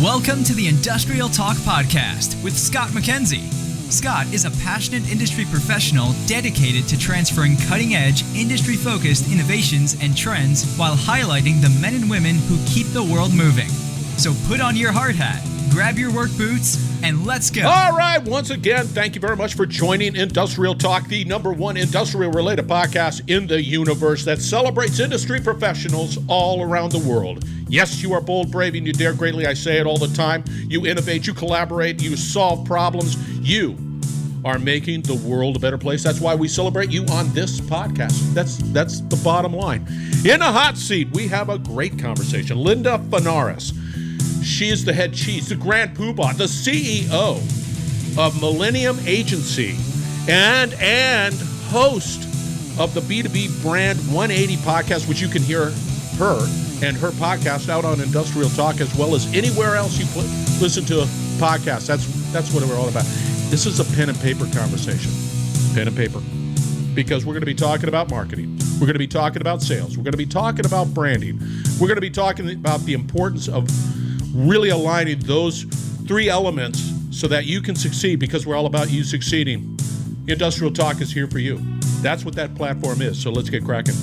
Welcome to the Industrial Talk Podcast with Scott MacKenzie. Scott is a passionate industry professional dedicated to transferring cutting-edge, industry-focused innovations and trends while highlighting the men and women who keep the world moving. So put on your hard hat, grab your work boots, and let's go. All right, once again, thank you very much for joining Industrial Talk, the #1 industrial-related podcast in the universe that celebrates industry professionals all around the world. Yes, you are bold, brave, and you dare greatly. I say it all the time. You innovate, you collaborate, you solve problems. You are making the world a better place. That's why we celebrate you on this podcast. That's the bottom line. In the hot seat, we have a great conversation. Linda Fanaras. She is the head cheese, the grand poobah, the CEO of Millennium Agency, and host of the B2B Brand 180 podcast, which you can hear her and her podcast out on Industrial Talk, as well as anywhere else you listen to a podcast. That's what we're all about. This is a pen and paper conversation. Pen and paper. Because we're going to be talking about marketing. We're going to be talking about sales. We're going to be talking about branding. We're going to be talking about the importance of really aligning those three elements so that you can succeed, because we're all about you succeeding. Industrial Talk is here for you. That's what that platform is. So let's get cracking.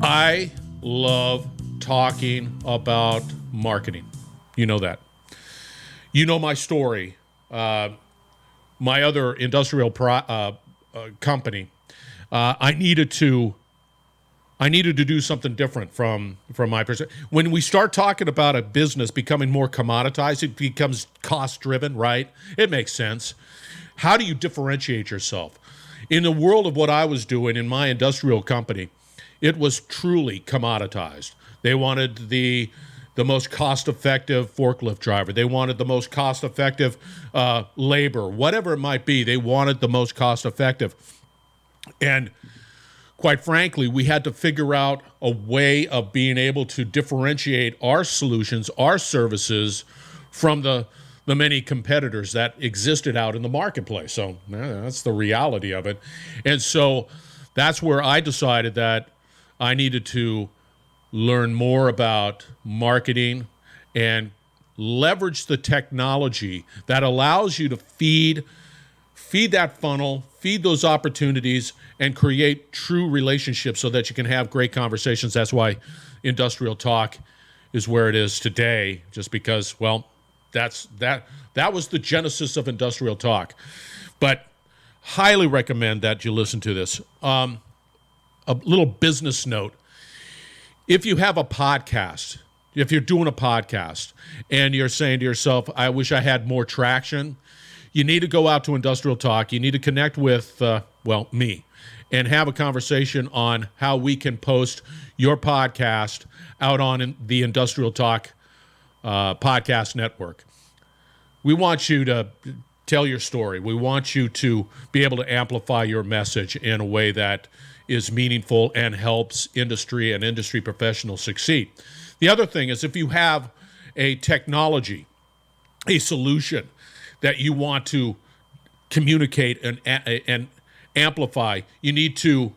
I love talking about marketing. You know that. You know my story. My other industrial company, I needed to do something different from my perspective. When we start talking about a business becoming more commoditized, it becomes cost-driven, right? It makes sense. How do you differentiate yourself? In the world of what I was doing in my industrial company, it was truly commoditized. They wanted the most cost-effective forklift driver. They wanted the most cost-effective labor, whatever it might be. They wanted the most cost-effective. And quite frankly, we had to figure out a way of being able to differentiate our solutions, our services, from the many competitors that existed out in the marketplace. So that's the reality of it. And so that's where I decided that I needed to learn more about marketing and leverage the technology that allows you to feed that funnel, feed those opportunities, and create true relationships so that you can have great conversations. That's why Industrial Talk is where it is today, just because, well, that was the genesis of Industrial Talk. But highly recommend that you listen to this. A little business note. If you have a podcast, if you're doing a podcast and you're saying to yourself, I wish I had more traction, you need to go out to Industrial Talk. You need to connect with, me, and have a conversation on how we can post your podcast out on the Industrial Talk podcast network. We want you to tell your story. We want you to be able to amplify your message in a way that is meaningful and helps industry and industry professionals succeed. The other thing is, if you have a technology, a solution that you want to communicate and amplify, you need to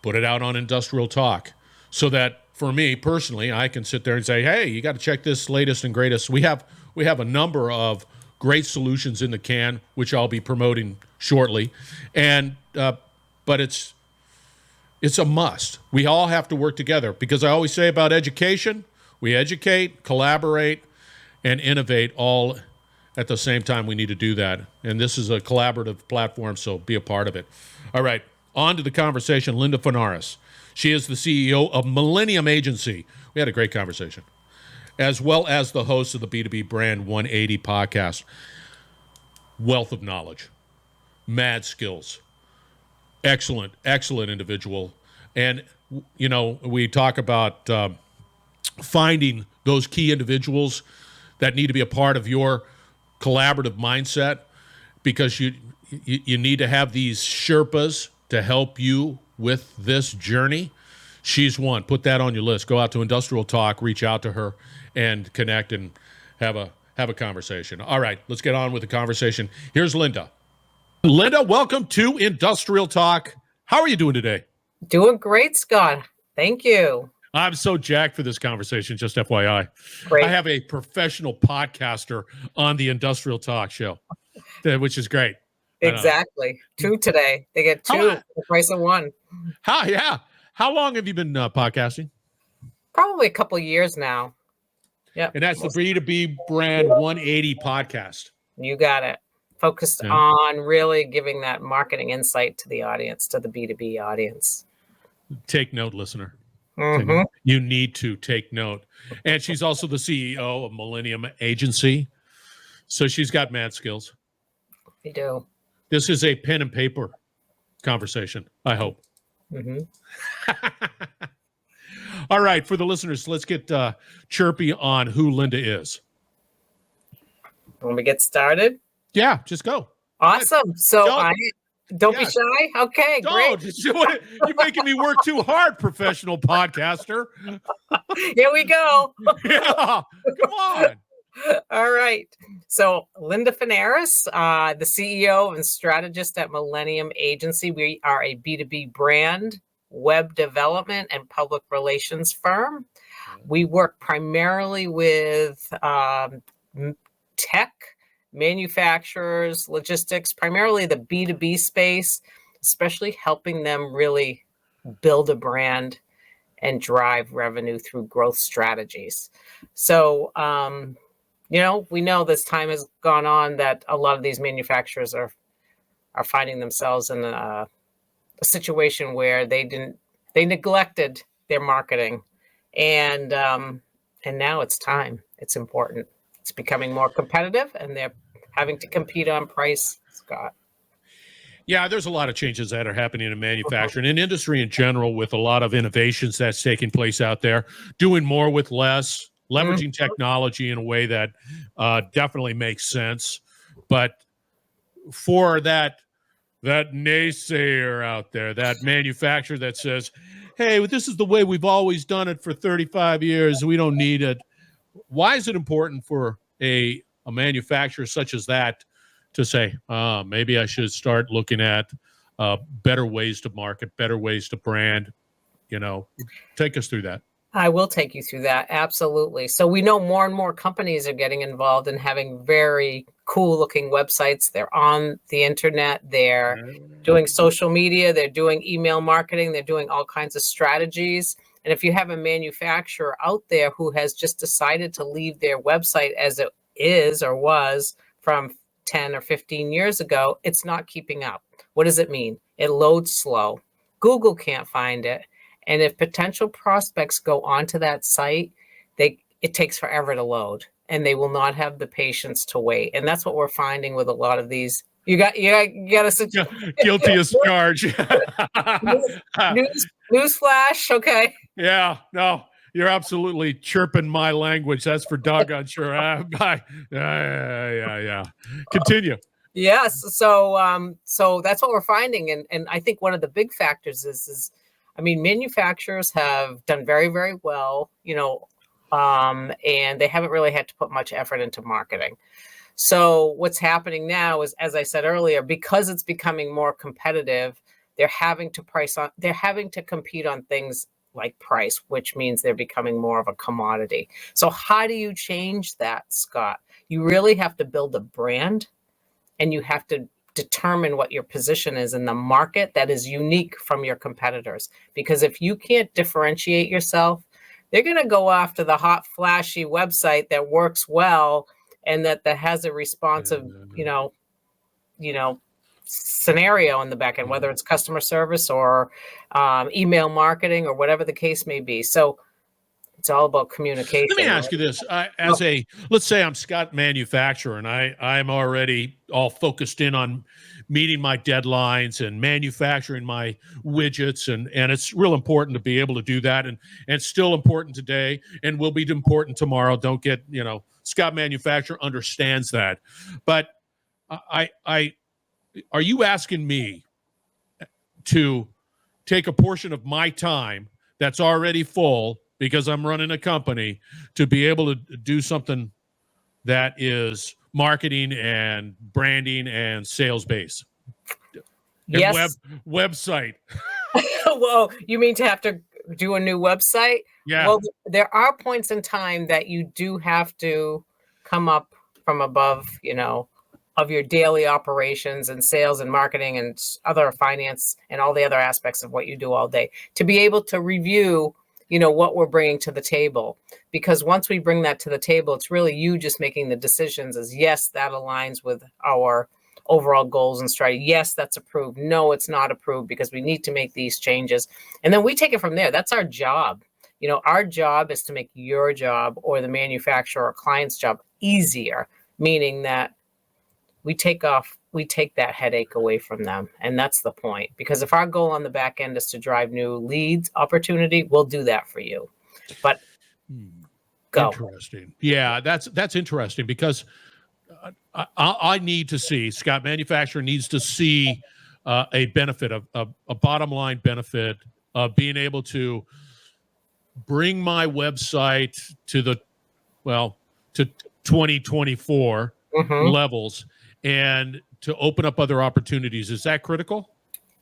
put it out on Industrial Talk so that, for me personally, I can sit there and say, hey, you got to check this latest and greatest. We have a number of great solutions in the can, which I'll be promoting shortly. And but it's a must. We all have to work together, because I always say about education, we educate, collaborate, and innovate all at the same time. We need to do that. And this is a collaborative platform, so be a part of it. All right, on to the conversation. Linda Fanaras. She is the CEO of Millennium Agency. We had a great conversation, as well as the host of the B2B Brand 180 podcast. Wealth of knowledge, mad skills. Excellent individual. And, you know, we talk about finding those key individuals that need to be a part of your collaborative mindset, because you need to have these Sherpas to help you with this journey. She's one. Put that on your list. Go out to Industrial Talk, reach out to her, and connect and have a conversation. All right, let's get on with the conversation. Here's Linda. Linda, welcome to Industrial Talk. How are you doing today? Doing great, Scott. Thank you. I'm so jacked for this conversation, just FYI. Great. I have a professional podcaster on the Industrial Talk Show, which is great. Exactly. 2 today. They get 2 for the price of 1. How long have you been podcasting? Probably a couple years now. Yeah. And that's the B2B Brand 180 podcast. You got it. Focused on really giving that marketing insight to the audience, to the B2B audience. Take note, listener. Mm-hmm. You need to take note. And she's also the CEO of Millennium Agency. So she's got mad skills. You do. This is a pen and paper conversation, I hope. Mm-hmm. All right, for the listeners, let's get chirpy on who Linda is. When we get started? Yeah, just go. Awesome. So don't be shy. Okay, great. You're making me work too hard, professional podcaster. Here we go. Yeah, come on. All right. So Linda Fanaras, the CEO and strategist at Millennium Agency. We are a B2B brand, web development, and public relations firm. We work primarily with tech, manufacturers, logistics, primarily the B2B space, especially helping them really build a brand and drive revenue through growth strategies. So, we know this time has gone on that a lot of these manufacturers are finding themselves in a situation where they neglected their marketing, and now it's time. It's important. It's becoming more competitive, and they're having to compete on price, Scott. Yeah, there's a lot of changes that are happening in manufacturing and industry in general, with a lot of innovations that's taking place out there, doing more with less, leveraging technology in a way that definitely makes sense. But for that naysayer out there, that manufacturer that says, hey, this is the way we've always done it for 35 years, we don't need it. Why is it important for a manufacturer such as that to say, maybe I should start looking at better ways to market, better ways to brand? Take us through that. I will take you through that. Absolutely. So we know more and more companies are getting involved in having very cool looking websites. They're on the internet. They're doing social media. They're doing email marketing. They're doing all kinds of strategies. And if you have a manufacturer out there who has just decided to leave their website as it is or was from 10 or 15 years ago, it's not keeping up. What does it mean? It loads slow. Google can't find it. And if potential prospects go onto that site, it takes forever to load, and they will not have the patience to wait. And that's what we're finding with a lot of these. You got to guilty as charged. Newsflash. Okay. Yeah. No, you're absolutely chirping my language. That's for doggone sure. Yeah. Continue. Yes. So that's what we're finding, and I think one of the big factors is. Manufacturers have done very, very well, and they haven't really had to put much effort into marketing. So what's happening now is, as I said earlier, because it's becoming more competitive, they're having to compete on things like price, which means they're becoming more of a commodity. So how do you change that, Scott? You really have to build a brand, and you have to determine what your position is in the market that is unique from your competitors. Because if you can't differentiate yourself, they're going to go after the hot, flashy website that works well and that has a responsive, scenario in the back end, whether it's customer service or email marketing or whatever the case may be. So it's all about communication. Let me ask you this. Let's say I'm Scott manufacturer, and I'm already all focused in on meeting my deadlines and manufacturing my widgets. And it's real important to be able to do that. And it's still important today and will be important tomorrow. Don't get, Scott manufacturer understands that. But are you asking me to take a portion of my time that's already full because I'm running a company to be able to do something that is marketing and branding and sales based? Yes. Website. Well, you mean to have to do a new website? Yeah. Well, there are points in time that you do have to come up from above, of your daily operations and sales and marketing and other finance and all the other aspects of what you do all day to be able to review, what we're bringing to the table. Because once we bring that to the table, it's really you just making the decisions as, yes, that aligns with our overall goals and strategy. Yes, that's approved. No, it's not approved because we need to make these changes. And then we take it from there. That's our job. Our job is to make your job or the manufacturer or client's job easier, meaning that we take that headache away from them. And that's the point. Because if our goal on the back end is to drive new leads, opportunity, we'll do that for you. But go. Interesting. Yeah, that's interesting because I need to see, Scott, manufacturer needs to see a benefit, a bottom line benefit of being able to bring my website to 2024 levels and to open up other opportunities. Is that critical?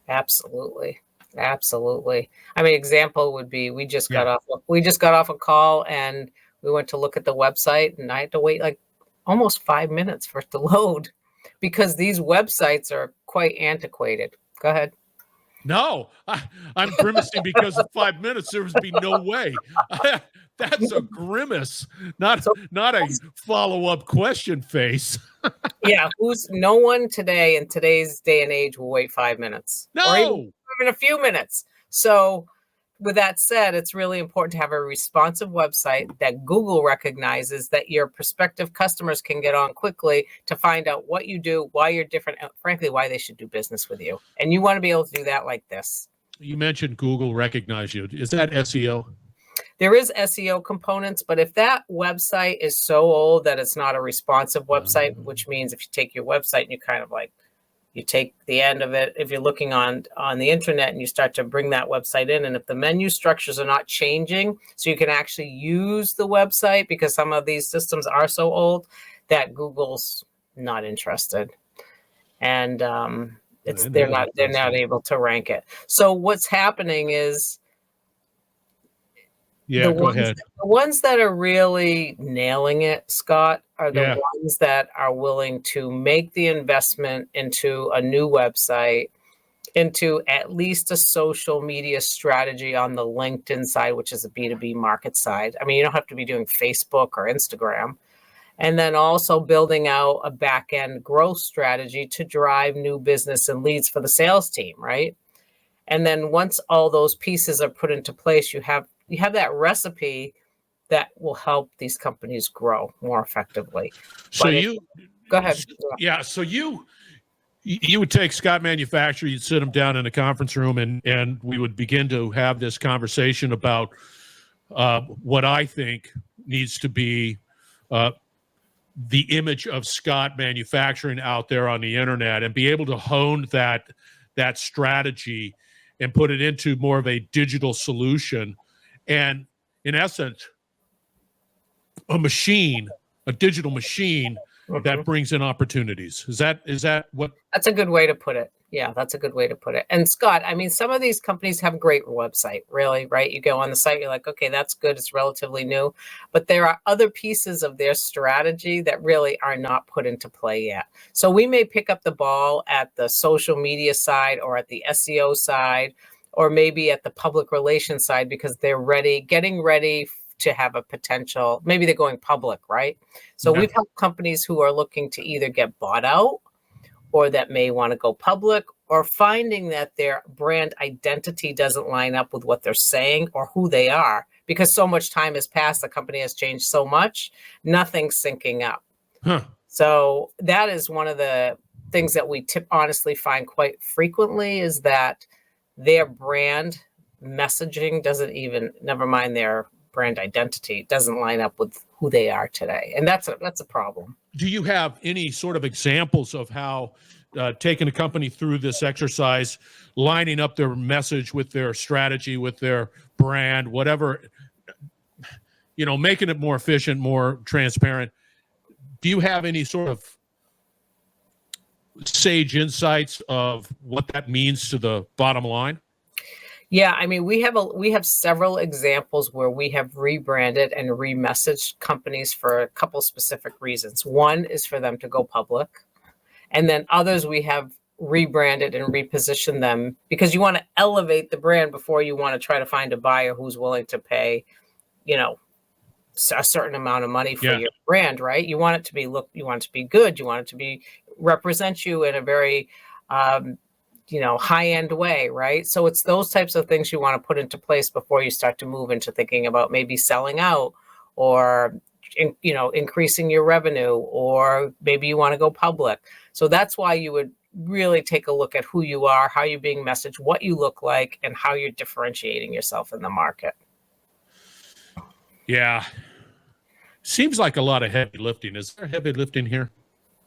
Absolutely. Absolutely. I mean, example would be we just got off a call and we went to look at the website and I had to wait like almost 5 minutes for it to load because these websites are quite antiquated. Go ahead. No, I'm grimacing because of 5 minutes. There would be no way. That's a grimace, not a follow-up question face. Yeah, no one today in today's day and age will wait 5 minutes. No, or even a few minutes. So with that said, it's really important to have a responsive website that Google recognizes that your prospective customers can get on quickly to find out what you do, why you're different, and frankly, why they should do business with you. And you want to be able to do that like this. You mentioned Google recognize you. Is that SEO? There is SEO components, but if that website is so old that it's not a responsive website, which means if you take your website and you kind of you take the end of it, if you're looking on the internet and you start to bring that website in, and if the menu structures are not changing, so you can actually use the website because some of these systems are so old that Google's not interested. And they're not able to rank it. So what's happening is go ahead. The ones that are really nailing it, Scott, are the ones that are willing to make the investment into a new website, into at least a social media strategy on the LinkedIn side, which is a B2B market side. I mean, you don't have to be doing Facebook or Instagram. And then also building out a back-end growth strategy to drive new business and leads for the sales team, right? And then once all those pieces are put into place, you have that recipe that will help these companies grow more effectively. So go ahead. Yeah. So you would take Scott Manufacturer, you'd sit them down in a conference room and we would begin to have this conversation about what I think needs to be the image of Scott Manufacturing out there on the internet and be able to hone that strategy and put it into more of a digital solution. And in essence, a digital machine that brings in opportunities. Is that what? That's a good way to put it. Yeah, that's a good way to put it. And Scott, I mean, some of these companies have a great website, really, right? You go on the site, you're like, okay, that's good. It's relatively new. But there are other pieces of their strategy that really are not put into play yet. So we may pick up the ball at the social media side or at the SEO side, or maybe at the public relations side because they're getting ready to have a potential, maybe they're going public, right? So we've helped companies who are looking to either get bought out or that may want to go public, or finding that their brand identity doesn't line up with what they're saying or who they are, because so much time has passed, the company has changed so much, nothing's syncing up. So that is one of the things that we honestly find quite frequently is that their brand messaging never mind their brand identity, doesn't line up with who they are today. And that's a problem. Do you have any sort of examples of how taking a company through this exercise, lining up their message with their strategy, with their brand, whatever, making it more efficient, more transparent? Do you have any sort of sage insights of what that means to the bottom line? Yeah, I mean, we have several examples where we have rebranded and remessaged companies for a couple specific reasons. One is for them to go public, and then others we have rebranded and repositioned them because you want to elevate the brand before you want to try to find a buyer who's willing to pay, you know, a certain amount of money for Yeah. your brand, right? You want it to be you want it to be good, you want it to be represent you in a very high-end way, right? So it's those types of things you want to put into place before you start to move into thinking about maybe selling out or increasing your revenue, or maybe you want to go public. So that's why you would really take a look at who you are, how you're being messaged, what you look like, and how you're differentiating yourself in the market. Yeah. Seems like a lot of heavy lifting. Is there heavy lifting here?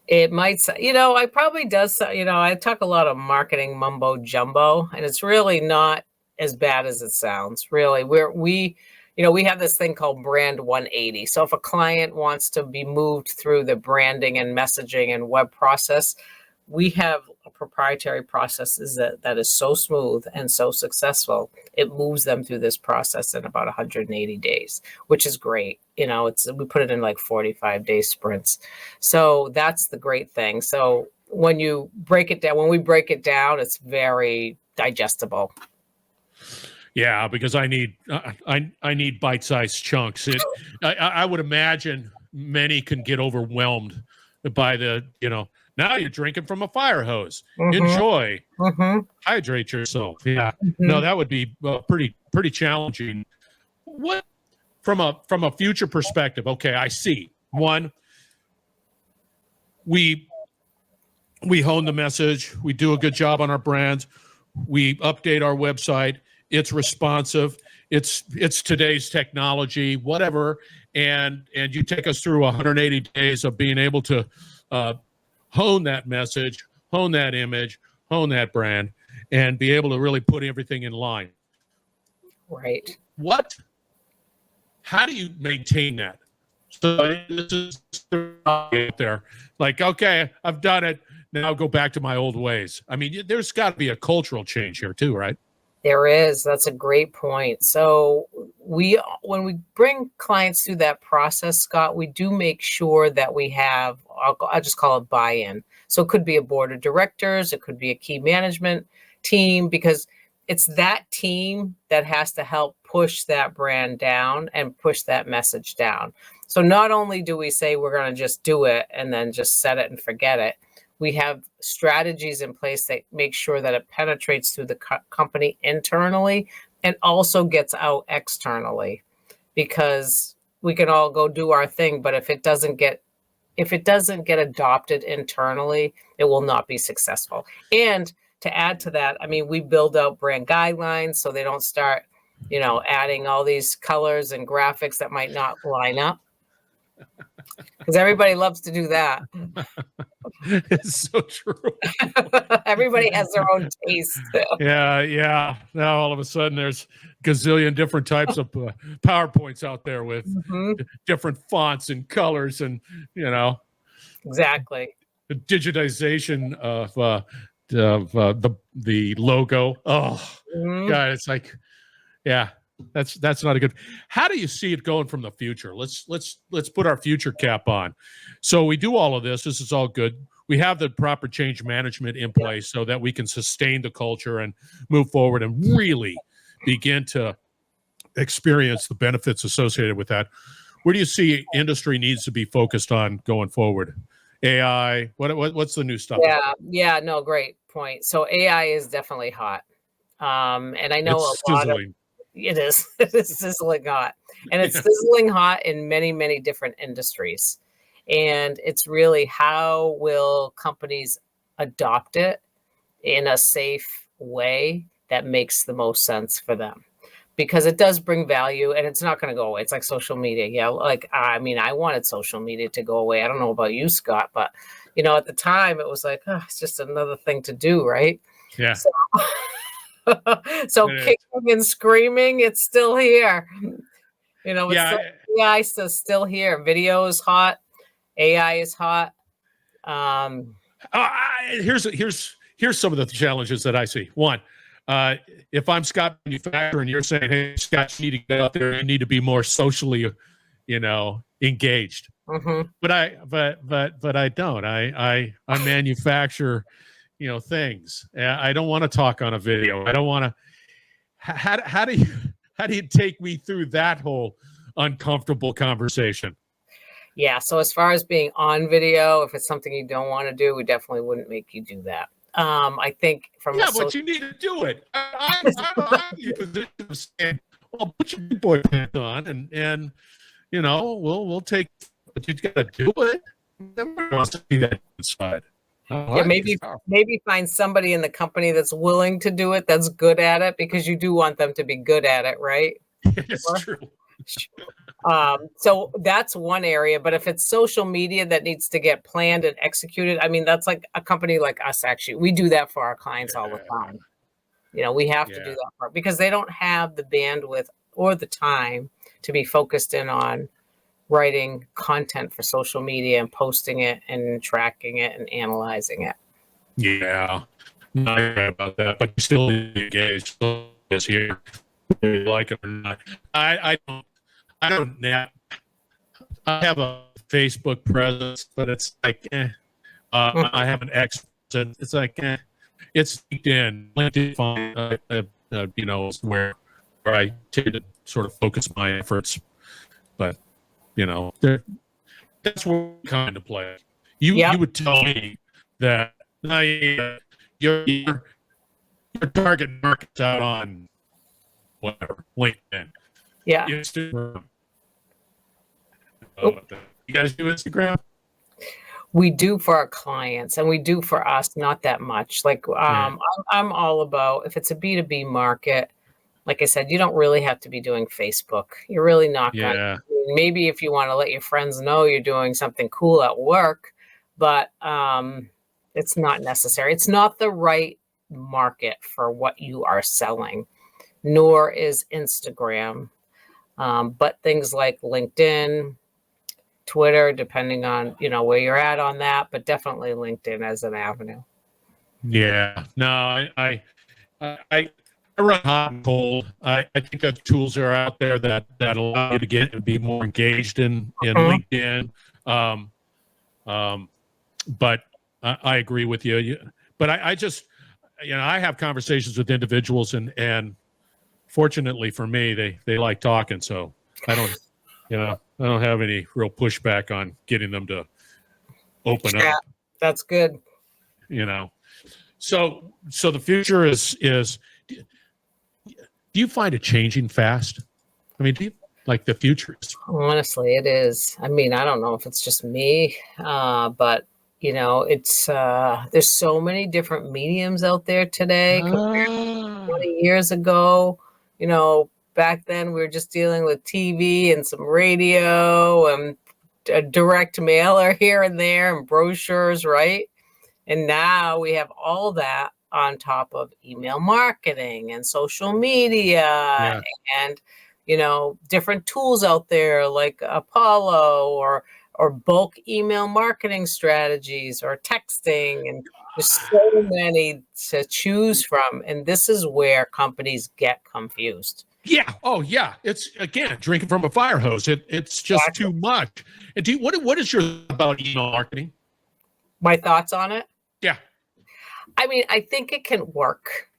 It might, I probably does, I talk a lot of marketing mumbo jumbo, and it's really not as bad as it sounds. Really, we have this thing called brand 180. So if a client wants to be moved through the branding and messaging and web process, we have a proprietary processes that is so smooth and so successful. It moves them through this process in about 180 days, which is great. We put it in like 45-day sprints. So that's the great thing. So when we break it down, it's very digestible. Yeah, because I need bite-sized chunks. I would imagine many can get overwhelmed by now you're drinking from a fire hose. Mm-hmm. Enjoy. Mm-hmm. Hydrate yourself. Yeah. Mm-hmm. No, that would be pretty challenging. What from a future perspective? Okay, I see. One, we hone the message. We do a good job on our brands. We update our website. It's responsive. It's today's technology, whatever. And you take us through 180 days of being able to hone that message, hone that image, hone that brand, and be able to really put everything in line. Right. How do you maintain that? So this is out there. Like, okay, I've done it. Now go back to my old ways. I mean, there's got to be a cultural change here too, right? There is. That's a great point. So when we bring clients through that process, Scott, we do make sure that we have, I'll just call it buy-in. So it could be a board of directors, it could be a key management team, because it's that team that has to help push that brand down and push that message down. So not only do we say we're going to just do it and then just set it and forget it, we have strategies in place that make sure that it penetrates through the company internally and also gets out externally, because we can all go do our thing, but if it doesn't get adopted internally, it will not be successful. And to add to that, I mean, we build out brand guidelines so they don't start, adding all these colors and graphics that might not line up, because everybody loves to do that. It's so true. Everybody has their own taste. Yeah. Now all of a sudden there's gazillion different types of PowerPoints out there with different fonts and colors, and exactly the digitization of the logo. Oh, God, it's like, yeah. That's not a good. How do you see it going from the future? Let's put our future cap on. So we do all of this. This is all good. We have the proper change management in place so that we can sustain the culture and move forward and really begin to experience the benefits associated with that. Where do you see industry needs to be focused on going forward? AI. What's the new stuff? Yeah. No, great point. So AI is definitely hot, and I know it's sizzling. It is. It is sizzling hot. And it's sizzling hot in many, many different industries. And it's really, how will companies adopt it in a safe way that makes the most sense for them? Because it does bring value, and it's not going to go away. It's like social media. Yeah. Like, I mean, I wanted social media to go away. I don't know about you, Scott, but at the time it was like, it's just another thing to do. Right. Yeah. So kicking and screaming, it's still here. AI is still here. Video is hot. AI is hot. Here's some of the challenges that I see. One, if I'm Scott Manufacturer and you're saying, hey, Scott, you need to get out there, you need to be more socially, engaged. Mm-hmm. But I don't. I manufacture, things. I don't want to talk on a video. I don't want to. How do you take me through that whole uncomfortable conversation? Yeah. So as far as being on video, if it's something you don't want to do, we definitely wouldn't make you do that. I think but you need to do it. I'm in a position of saying, well, put your big boy pants on and we'll take, but you got to do it. Never wants to see that inside. Yeah, maybe find somebody in the company that's willing to do it, that's good at it, because you do want them to be good at it, right? It's true. So that's one area. But if it's social media that needs to get planned and executed, I mean, that's like a company like us. Actually, we do that for our clients all the time. We have to do that part because they don't have the bandwidth or the time to be focused in on writing content for social media and posting it and tracking it and analyzing it. Yeah, not right about that, but you still engaged. Still is here, whether you like it or not. I don't. I have a Facebook presence, but it's like, I have an X. It's like, it's LinkedIn. LinkedIn, is where I tend to sort of focus my efforts, but. That's where we come into play. You would tell me that your target market's out on whatever, LinkedIn. Yeah. Instagram. You guys do Instagram? We do for our clients and we do for us, not that much. Like I'm all about, if it's a B2B market, like I said, you don't really have to be doing Facebook. You're really not going to. Maybe if you want to let your friends know you're doing something cool at work, but it's not necessary. It's not the right market for what you are selling, nor is Instagram. But things like LinkedIn, Twitter, depending on, where you're at on that, but definitely LinkedIn as an avenue. Yeah. No, I run hot and cold. I think that tools are out there that allow you to get and be more engaged in LinkedIn. But I agree with you. But I just, I have conversations with individuals, and fortunately for me, they like talking. So I don't have any real pushback on getting them to open up. That's good. So the future is. Do you find it changing fast? I mean, do you like the future? Honestly, it is. I mean, I don't know if it's just me, but it's there's so many different mediums out there today compared to 20 years ago. Back then we were just dealing with TV and some radio and a direct mailer here and there and brochures, right? And now we have all that on top of email marketing and social media and, different tools out there like Apollo or bulk email marketing strategies or texting. And there's so many to choose from. And this is where companies get confused. Yeah. Oh, yeah. It's, again, drinking from a fire hose. It's just too much. And what is your about email marketing? My thoughts on it? Yeah. I mean, I think it can work.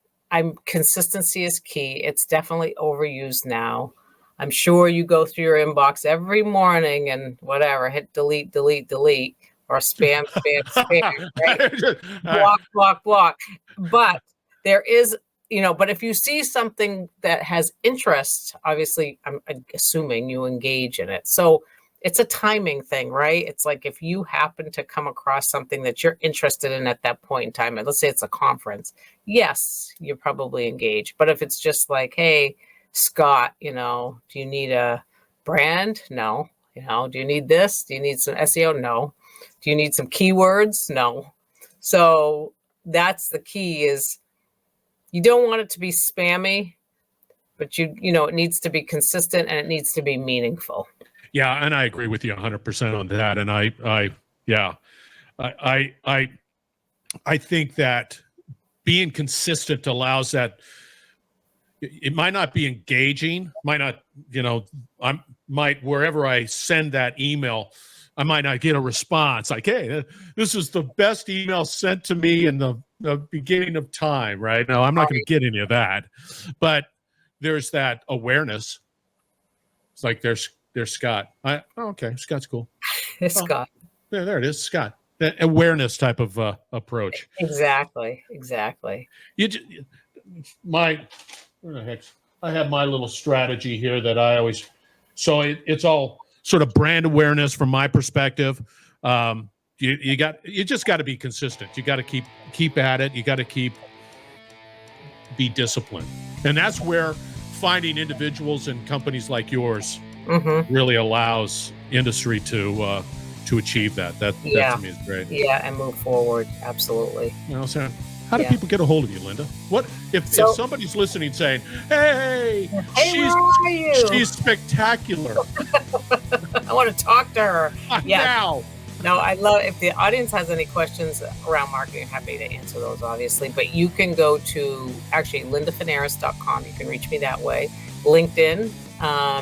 Consistency is key. It's definitely overused now. I'm sure you go through your inbox every morning and whatever, hit delete, delete, delete, or spam, right? block. But there is, but if you see something that has interest, obviously, I'm assuming you engage in it. So it's a timing thing, right? It's like if you happen to come across something that you're interested in at that point in time, and let's say it's a conference, yes, you're probably engaged. But if it's just like, hey, Scott, do you need a brand? No. Do you need this? Do you need some SEO? No. Do you need some keywords? No. So that's the key is you don't want it to be spammy, but it needs to be consistent and it needs to be meaningful. Yeah, and I agree with you 100% on that. And I think that being consistent allows that. It might not be engaging, might not, wherever I send that email, I might not get a response like, hey, this is the best email sent to me in the beginning of time, right? No, I'm not going to get any of that. But there's that awareness. It's like there's Scott. Okay, Scott's cool. Scott. There it is, Scott. That awareness type of approach. Exactly. Where the heck? I have my little strategy here that I always. So it's all sort of brand awareness from my perspective. You just got to be consistent. You got to keep at it. You got to be disciplined, and that's where finding individuals and companies like yours really allows industry to achieve that. That to me is great. Yeah, and move forward. Absolutely. So how do people get a hold of you, Linda? What if somebody's listening saying, "Hey, where are you? She's spectacular. I want to talk to her." Now. No, I love if the audience has any questions around marketing, I'm happy to answer those, obviously. But you can go to actually lindafanaras.com. You can reach me that way. LinkedIn,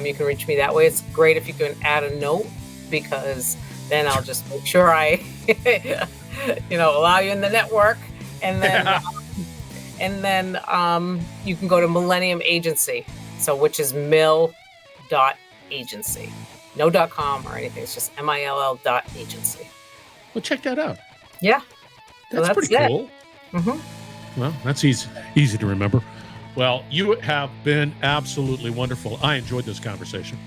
you can reach me that way. It's great if you can add a note, because then I'll just make sure I, allow you in the network. And then, you can go to Millennium Agency, which is mill.agency. No .com or anything. It's just mill.agency. Well, check that out. Yeah. That's pretty cool. Mm-hmm. Well, that's easy to remember. Well, you have been absolutely wonderful. I enjoyed this conversation.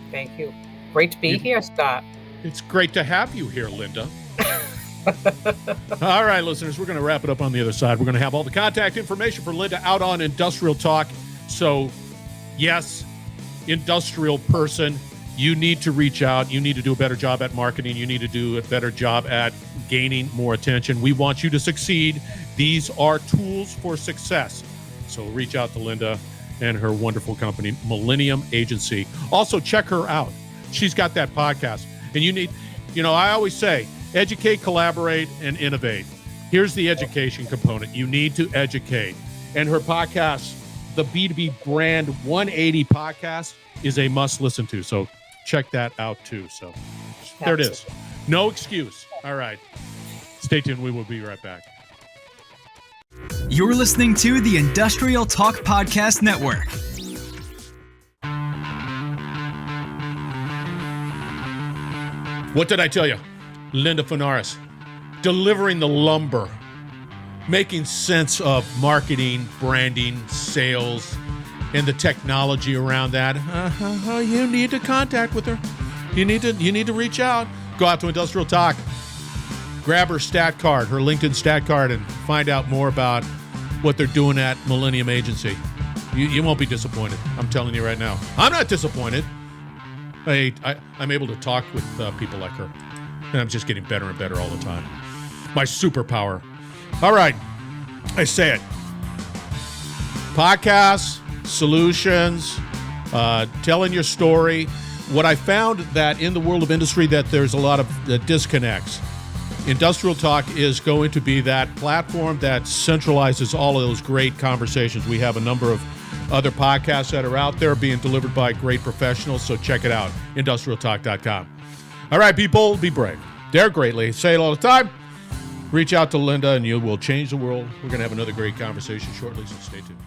Thank you. Great to be here, Scott. It's great to have you here, Linda. All right, listeners, we're going to wrap it up on the other side. We're going to have all the contact information for Linda out on Industrial Talk. So, yes, industrial person, you need to reach out. You need to do a better job at marketing. You need to do a better job at gaining more attention. We want you to succeed. These are tools for success. So reach out to Linda and her wonderful company, Millennium Agency. Also, check her out. She's got that podcast. And you need, I always say, educate, collaborate, and innovate. Here's the education component. You need to educate. And her podcast, the B2B Brand 180 podcast, is a must listen to. So check that out too. So there it is. No excuse. All right. Stay tuned. We will be right back. You're listening to the Industrial Talk Podcast Network. What did I tell you? Linda Fanaras, delivering the lumber, making sense of marketing, branding, sales, and the technology around that. You need to contact with her. You need to reach out. Go out to Industrial Talk. Grab her stat card, her LinkedIn stat card, and find out more about what they're doing at Millennium Agency. You won't be disappointed. I'm telling you right now. I'm not disappointed. I'm able to talk with people like her. And I'm just getting better and better all the time. My superpower. All right. I say it. Podcasts, solutions, telling your story. What I found that in the world of industry that there's a lot of disconnects. Industrial Talk is going to be that platform that centralizes all of those great conversations. We have a number of other podcasts that are out there being delivered by great professionals, so check it out, industrialtalk.com. All right, people, be brave. Dare greatly. Say it all the time. Reach out to Linda, and you will change the world. We're going to have another great conversation shortly, so stay tuned.